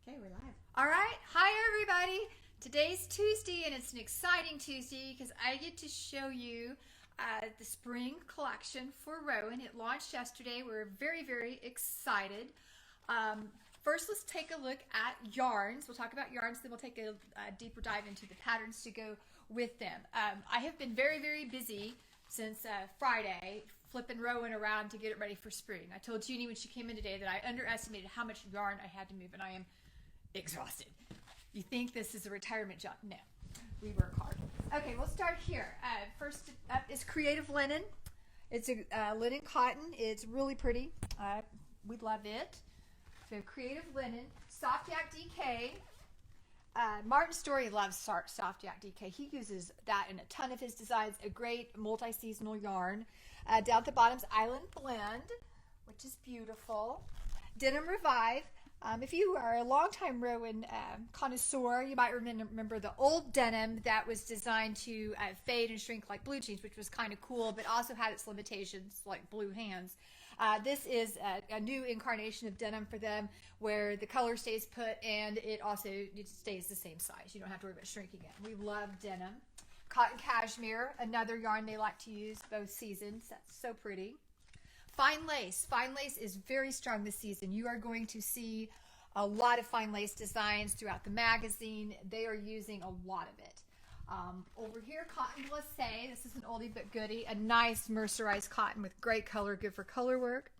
Okay, we're live. All right. Hi, everybody. Today's Tuesday, and it's an exciting Tuesday because I get to show you the spring collection for Rowan. It launched yesterday. We're very, very excited. First, let's take a look at yarns. We'll talk about yarns, then we'll take a deeper dive into the patterns to go with them. I have been very, very busy since Friday, flipping Rowan around to get it ready for spring. I told Jeannie when she came in today that I underestimated how much yarn I had to move, and I am exhausted. You think this is a retirement job? No, we work hard. Okay, we'll start here. First up is creative linen. It's a linen cotton. It's really pretty. We love it. So creative linen, soft yak DK. Martin Story loves soft yak DK. He uses that in a ton of his designs. A great multi-seasonal yarn. Down at the bottom's Island Blend, which is beautiful. Denim Revive. If you are a longtime Rowan connoisseur, you might remember the old denim that was designed to fade and shrink like blue jeans, which was kind of cool, but also had its limitations like blue hands. This is a new incarnation of denim for them where the color stays put and it also stays the same size. You don't have to worry about shrinking it. We love denim. Cotton cashmere, another yarn they like to use both seasons. That's so pretty. Fine lace. Fine lace is very strong this season. You are going to see a lot of fine lace designs throughout the magazine. They are using a lot of it. Over here, cotton glacé. This is an oldie but goodie. A nice mercerized cotton with great color, good for color work.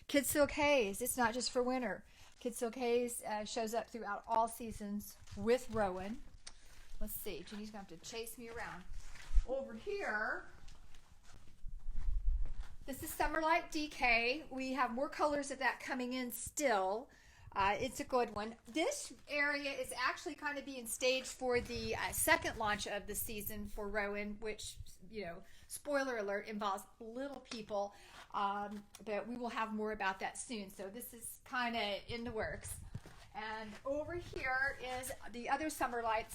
Kid Silk Haze. It's not just for winter. Kid Silk Haze shows up throughout all seasons with Rowan. Let's see. Jeannie's going to have to chase me around. Over here, this is Summer Light DK. We have more colors of that coming in still. It's a good one. This area is actually kind of being staged for the second launch of the season for Rowan, which, you know, spoiler alert, involves little people. But we will have more about that soon. So this is kind of in the works. And over here is the other Summer Light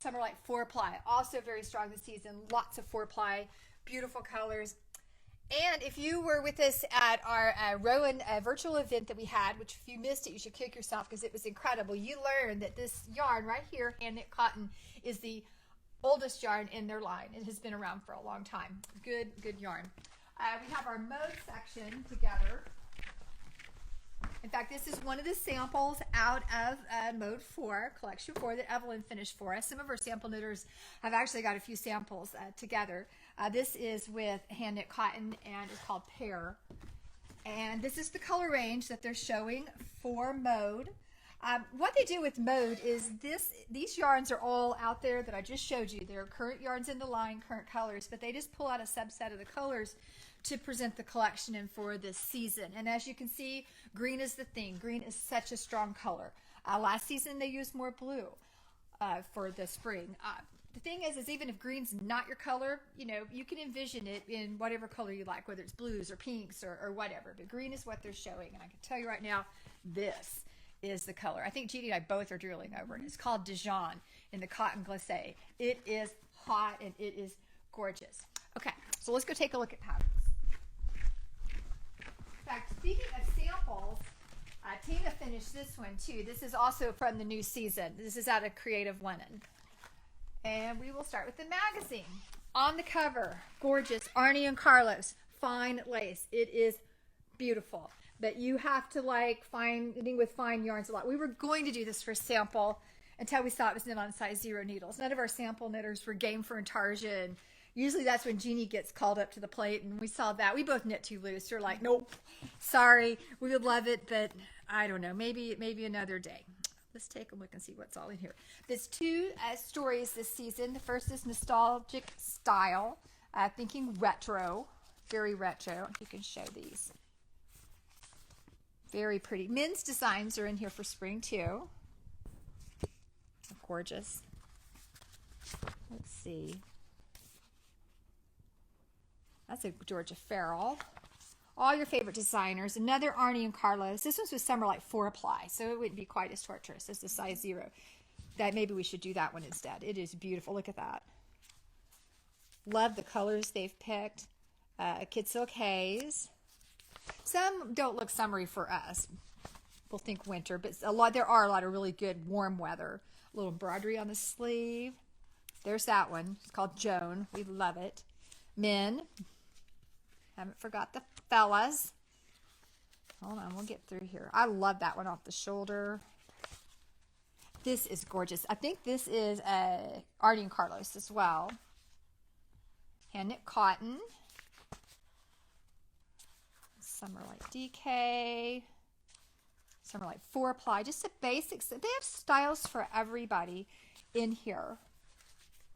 4-ply. Also very strong this season. Lots of 4-ply, beautiful colors. And if you were with us at our Rowan virtual event that we had, which if you missed it, you should kick yourself because it was incredible. You learned that this yarn right here, hand knit cotton, is the oldest yarn in their line. It has been around for a long time. Good yarn. We have our mode section together. In fact, this is one of the samples out of Mode 4, Collection 4, that Evelyn finished for us. Some of our sample knitters have actually got a few samples together. This is with hand knit cotton and it's called Pear. And this is the color range that they're showing for Mode. What they do with Mode is these yarns are all out there that I just showed you. They're current yarns in the line, current colors, but they just pull out a subset of the colors to present the collection and for this season. And as you can see, green is the thing. Green is such a strong color. Last season they used more blue for the spring. The thing is even if green's not your color, you know, you can envision it in whatever color you like, whether it's blues or pinks or whatever. But green is what they're showing. And I can tell you right now, this is the color. I think Jeannie and I both are drooling over it. It's called Dijon in the cotton glacé. It is hot and it is gorgeous. Okay, so let's go take a look at patterns. In fact, speaking of samples, Tina finished this one too. This is also from the new season. This is out of Creative Linen. And we will start with the magazine. On the cover, gorgeous Arnie and Carlos, fine lace. It is beautiful. But you have to like knitting with fine yarns a lot. We were going to do this for sample until we saw it was knit on size 0 needles. None of our sample knitters were game for intarsia, and usually that's when Jeannie gets called up to the plate, and we saw that. We both knit too loose. We're like, nope, sorry. We would love it, but I don't know. Maybe another day. Let's take a look and see what's all in here. There's two stories this season. The first is Nostalgic Style, thinking retro, very retro. You can show these. Very pretty. Men's designs are in here for spring too. Gorgeous. Let's see. That's a Georgia Farrell. All your favorite designers. Another Arnie and Carlos. This one's with Summer Light 4-ply, so it wouldn't be quite as torturous as the size 0. That maybe we should do that one instead. It is beautiful. Look at that. Love the colors they've picked. Kid Silk Haze. Some don't look summery for us, people think winter, but there are a lot of really good warm weather. A little embroidery on the sleeve. There's that one. It's called Joan. We love it. Men. Haven't forgot the fellas. Hold on, we'll get through here. I love that one off the shoulder. This is gorgeous. I think this is Artie and Carlos as well. Hand knit cotton. Some are like DK. Some are like 4-ply. Just the basics. They have styles for everybody in here.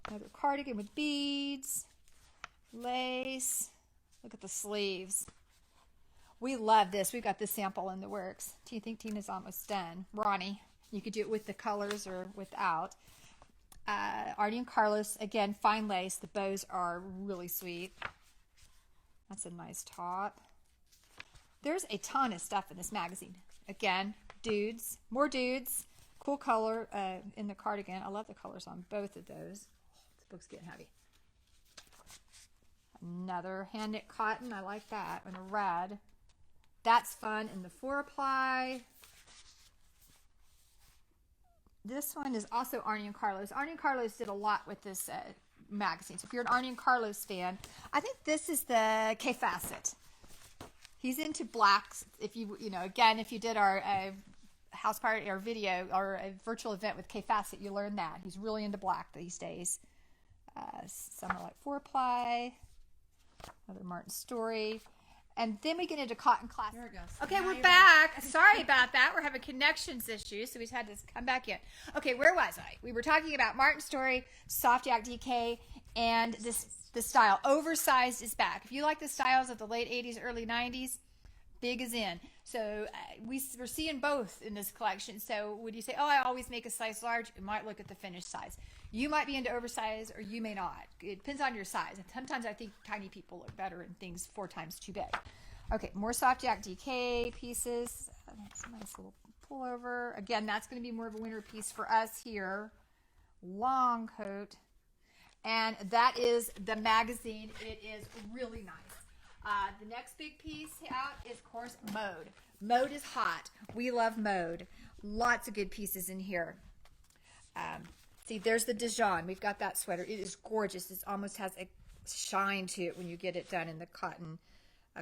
Another cardigan with beads, lace. Look at the sleeves. We love this. We've got this sample in the works. Do you think Tina's almost done? Ronnie, you could do it with the colors or without. Artie and Carlos, again, fine lace. The bows are really sweet. That's a nice top. There's a ton of stuff in this magazine. Again, dudes, more dudes. Cool color in the cardigan. I love the colors on both of those. This book's getting heavy. Another hand knit cotton. I like that in a red. That's fun in the 4-ply. This one is also Arnie and Carlos. Arnie and Carlos did a lot with this magazine. So if you're an Arnie and Carlos fan, I think this is the K Facet. He's into blacks. If you did our house party or video or a virtual event with K Facet, you learned that. He's really into black these days. Some are like 4-ply. Another Martin Story. And then we get into cotton class. There it goes. Okay, now we're back. Sorry about that. We're having connections issues, so we just had to come back in. Okay, where was I? We were talking about Martin Story, Soft Yak DK, and the style. Oversized is back. If you like the styles of the late 80s, early 90s, big is in. So we're seeing both in this collection. So would you say, oh, I always make a size large? You might look at the finished size. You might be into oversized or you may not. It depends on your size. And sometimes I think tiny people look better in things 4 times too big. Okay, more Soft Yak DK pieces. That's a nice little pullover. Again, that's going to be more of a winter piece for us here. Long coat. And that is the magazine. It is really nice. The next big piece out is, of course, Mode. Mode is hot. We love Mode. Lots of good pieces in here. See, there's the Dijon. We've got that sweater. It is gorgeous. It almost has a shine to it when you get it done in the cotton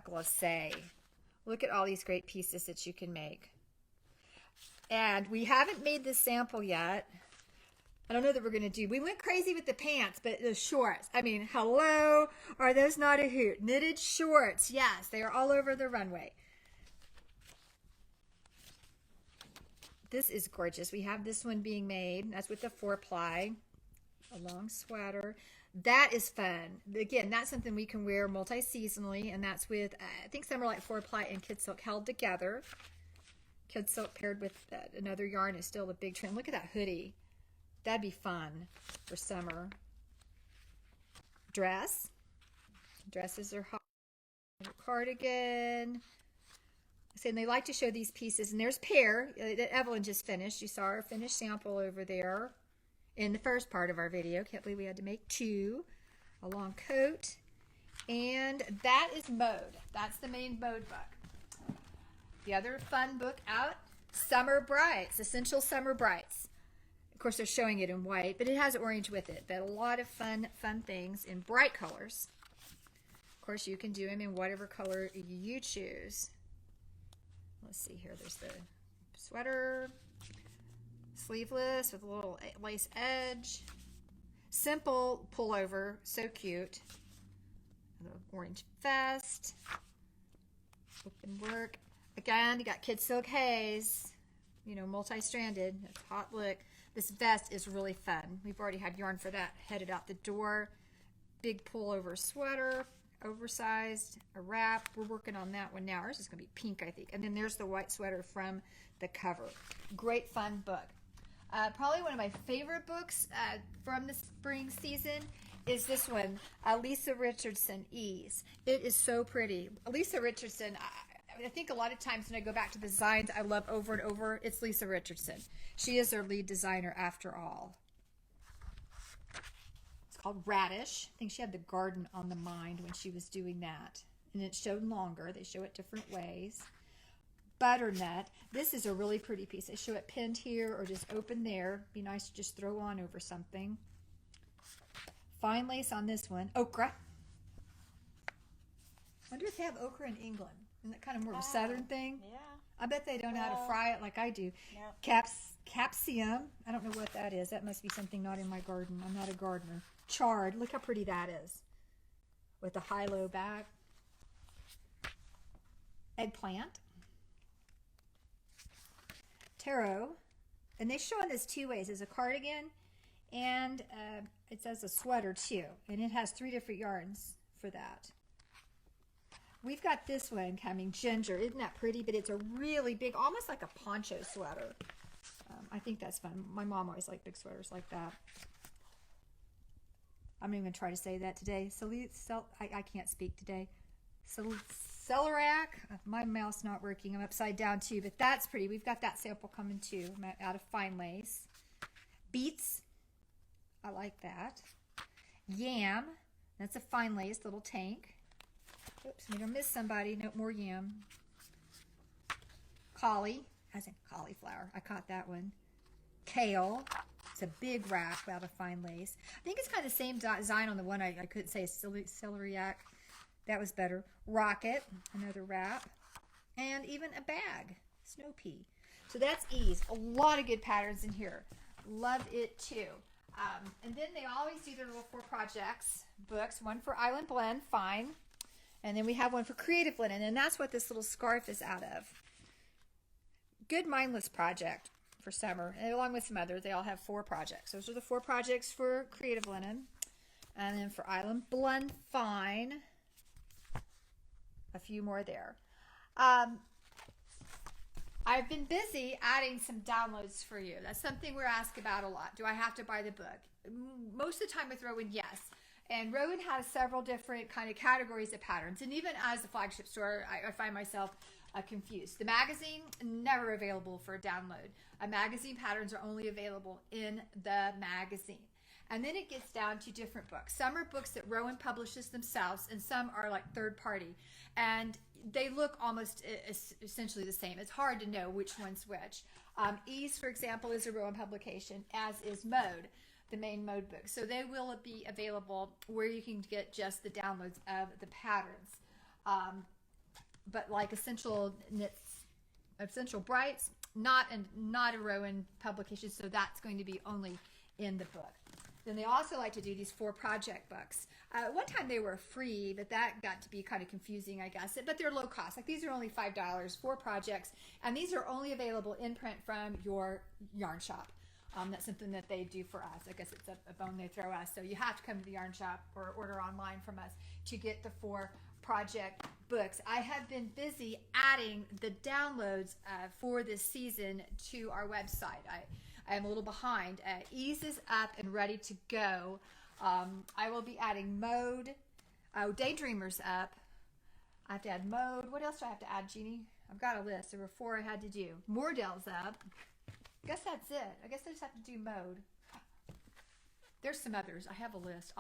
glacé. Look at all these great pieces that you can make. And we haven't made this sample yet. I don't know that we're going to do. We went crazy with the pants, but the shorts. I mean, hello. Are those not a hoot? Knitted shorts. Yes, they are all over the runway. This is gorgeous. We have this one being made. That's with the 4-ply. A long sweater. That is fun. Again, that's something we can wear multi-seasonally, and that's with, I think some are like 4-ply and kid silk held together. Kid silk paired with another yarn is still the big trend. Look at that hoodie. That'd be fun for summer. Dress. Dresses are hot. Cardigan. And they like to show these pieces. And there's Pear that Evelyn just finished. You saw her finished sample over there in the first part of our video. Can't believe we had to make 2. A long coat. And that is Mode. That's the main Mode book. The other fun book out, Summer Brights. Essential Summer Brights. Of course, they're showing it in white, but it has orange with it. But a lot of fun things in bright colors. Of course, you can do them in whatever color you choose. Let's see here. There's the sweater, sleeveless with a little lace edge. Simple pullover, so cute. The orange vest. Open work. Again, you got kid silk haze. You know, multi-stranded. That's hot look. This vest is really fun. We've already had yarn for that headed out the door. Big pullover sweater, oversized, a wrap. We're working on that one now. Ours is going to be pink, I think. And then there's the white sweater from the cover. Great fun book. Probably one of my favorite books from the spring season is this one, Lisa Richardson, Ease. It is so pretty. Lisa Richardson, I think a lot of times when I go back to the designs I love over and over, it's Lisa Richardson. She is their lead designer after all. It's called Radish. I think she had the garden on the mind when she was doing that. And it's shown longer. They show it different ways. butternut. This is a really pretty piece. I show it pinned here or just open there. Be nice to just throw on over something. Fine lace on this one. Okra. I wonder if they have okra in England. Isn't that kind of more of a southern thing? Yeah. I bet they don't know how to fry it like I do. Yep. Capsicum. I don't know what that is. That must be something not in my garden. I'm not a gardener. Chard. Look how pretty that is. With the high-low back. Eggplant. Taro. And they show in this two ways. There's a cardigan and it says a sweater too. And it has 3 different yarns for that. We've got this one coming, ginger. Isn't that pretty? But it's a really big, almost like a poncho sweater. I think that's fun. My mom always liked big sweaters like that. I'm not even going to try to say that today. I can't speak today. Celeriac. My mouth's not working. I'm upside down too, but that's pretty. We've got that sample coming too. Out of fine lace. Beets. I like that. Yam. That's a fine lace little tank. Oops, I'm going to miss somebody. No more yam. Collie. As in cauliflower. I caught that one. Kale. It's a big wrap out of fine lace. I think it's kind of the same design on the one I couldn't say celeriac. That was better. Rocket. Another wrap. And even a bag. Snow pea. So that's ease. A lot of good patterns in here. Love it too. And then they always do their little 4 projects books. One for Island Blend. Fine. And then we have one for Creative Linen, and that's what this little scarf is out of. Good mindless project for summer, and along with some others. They all have 4 projects. Those are the 4 projects for Creative Linen. And then for Island Blend Fine, a few more there. I've been busy adding some downloads for you. That's something we're asked about a lot. Do I have to buy the book? Most of the time with Rowan, yes. And Rowan has several different kind of categories of patterns. And even as a flagship store, I find myself confused. The magazine, never available for a download. Magazine patterns are only available in the magazine. And then it gets down to different books. Some are books that Rowan publishes themselves, and some are like third party. And they look almost essentially the same. It's hard to know which one's which. Ease, for example, is a Rowan publication, as is Mode, the main Mode book. So they will be available where you can get just the downloads of the patterns. But like Essential Knits, Essential Brights, not a Rowan publication, so that's going to be only in the book. Then they also like to do these 4 project books. One time they were free, but that got to be kind of confusing, I guess. But they're low cost. Like these are only $5, 4 projects, and these are only available in print from your yarn shop. That's something that they do for us. I guess it's a bone they throw us. So you have to come to the yarn shop or order online from us to get the 4 project books. I have been busy adding the downloads for this season to our website. I am a little behind. Ease is up and ready to go. I will be adding Mode. Daydreamer's up. I have to add Mode. What else do I have to add, Jeannie? I've got a list. There were 4 I had to do. Mordell's up. I guess that's it. I guess I just have to do Mode. There's some others. I have a list.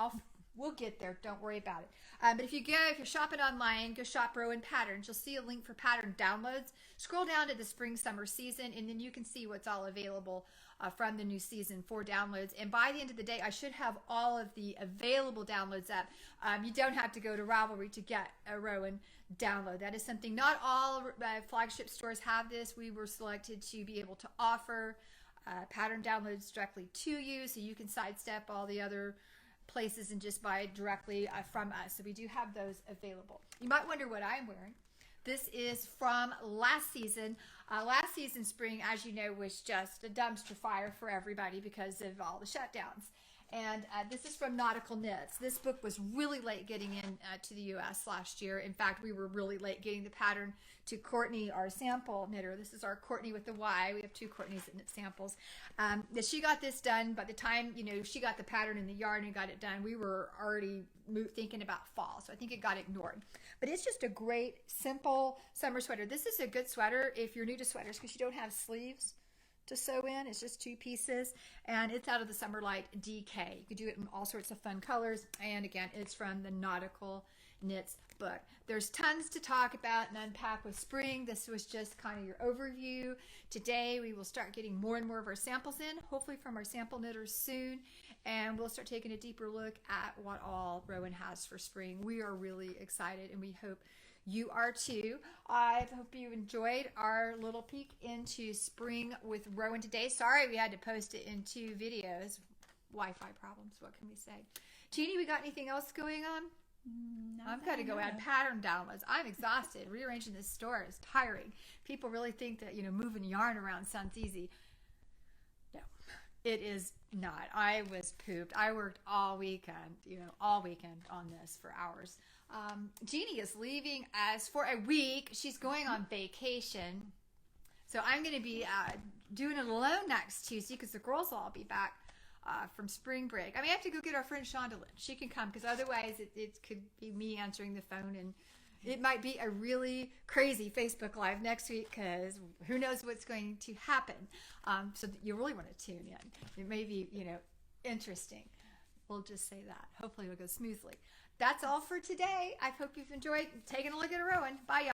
We'll get there. Don't worry about it. But if you're shopping online, go shop Rowan Patterns. You'll see a link for pattern downloads. Scroll down to the spring summer season, and then you can see what's all available from the new season for downloads. And by the end of the day, I should have all of the available downloads up. You don't have to go to Ravelry to get a Rowan download. That is something not all flagship stores have this. We were selected to be able to offer pattern downloads directly to you, so you can sidestep all the other places and just buy it directly from us. So we do have those available. You might wonder what I'm wearing. This is from last season. Last season spring, as you know, was just a dumpster fire for everybody because of all the shutdowns. And this is from Nautical Knits. This book was really late getting in to the U.S. last year. In fact, we were really late getting the pattern to Courtney, our sample knitter. This is our Courtney with the Y. We have 2 Courtneys that knit samples. She got this done by the time she got the pattern in the yarn and got it done. We were already thinking about fall, so I think it got ignored. But it's just a great, simple summer sweater. This is a good sweater if you're new to sweaters because you don't have sleeves to sew in. It's just 2 pieces, and it's out of the Summer Light DK. You could do it in all sorts of fun colors, and again, it's from the Nautical Knits book. There's tons to talk about and unpack with spring. This was just kind of your overview. Today we will start getting more and more of our samples in, hopefully from our sample knitters soon, and we'll start taking a deeper look at what all Rowan has for spring. We are really excited and we hope you are too. I hope you enjoyed our little peek into spring with Rowan today. Sorry we had to post it in 2 videos. Wi-Fi problems, what can we say? Jeannie, we got anything else going on? I've got to go add pattern downloads. I'm exhausted. Rearranging this store is tiring. People really think that, moving yarn around sounds easy. No, it is not. I was pooped. I worked all weekend, all weekend on this for hours. Jeannie is leaving us for a week. She's going on vacation. So I'm going to be doing it alone next Tuesday because the girls will all be back from spring break. I mean, I have to go get our friend Shonda. She can come because otherwise it could be me answering the phone, and it might be a really crazy Facebook Live next week because who knows what's going to happen. So you really want to tune in. It may be, interesting. We'll just say that. Hopefully it'll go smoothly. That's all for today. I hope you've enjoyed taking a look at a Rowan. Bye, y'all.